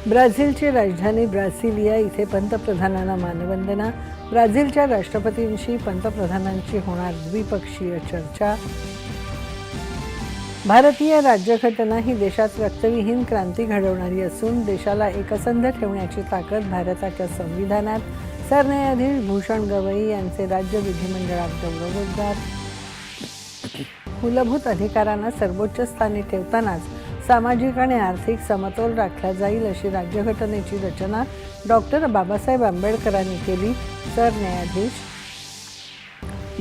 ब्राझीलची राजधानी ब्रासिलिया इथे पंतप्रधानांना मानवंदना. ब्राझीलच्या राष्ट्रपतींशी पंतप्रधानांची होणार द्विपक्षीय चर्चा. भारतीय राज्यघटना ही देशात रक्तविहीन क्रांती घडवणारी असून देशाला एकसंध ठेवण्याची ताकद भारताच्या संविधानात. सरन्यायाधीश भूषण गवई यांचे राज्य विधिमंडळात गौरवोद्गार. मूलभूत अधिकारांना सर्वोच्च स्थानी ठेवतानाच सामाजिक आणि आर्थिक समतोल राखला जाईल अशी राज्यघटनेची रचना डॉक्टर बाबासाहेब आंबेडकरांनी केली. सरन्यायाधीश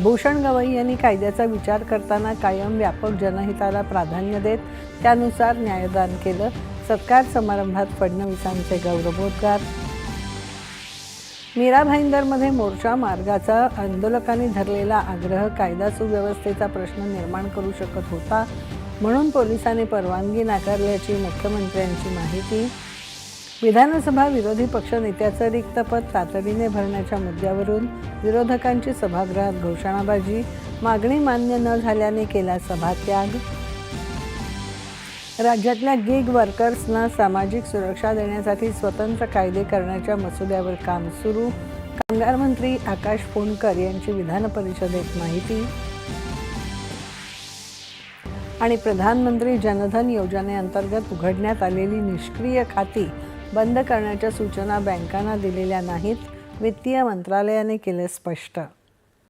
भूषण गवई यांनी कायद्याचा विचार करताना कायम व्यापक जनहिताला प्राधान्य देत त्यानुसार न्यायदान केलं. सत्कार समारंभात फडणवीसांचे गौरवोद्गार. मीरा भाईंदरमध्ये मोर्चा मार्गाचा आंदोलकांनी धरलेला आग्रह कायदा सुव्यवस्थेचा प्रश्न निर्माण करू शकत होता म्हणून पोलिसांनी परवानगी नाकारल्याची मुख्यमंत्र्यांची माहिती. विधानसभा विरोधी पक्षनेत्याचं रिक्त पद तातडीने भरण्याच्या मुद्द्यावरून विरोधकांची सभागृहात घोषणाबाजी. मागणी मान्य न झाल्याने केला सभात्याग. राज्यातल्या गिग वर्कर्सना सामाजिक सुरक्षा देण्यासाठी स्वतंत्र कायदे करण्याच्या मसुद्यावर काम सुरू. कामगार मंत्री आकाश फोंडकर यांची विधान परिषदेत माहिती. आणि प्रधानमंत्री जनधन योजनेअंतर्गत उघडण्यात आलेली निष्क्रिय खाती बंद करण्याच्या सूचना बँकांना दिलेल्या नाहीत. वित्तीय मंत्रालयाने केले स्पष्ट.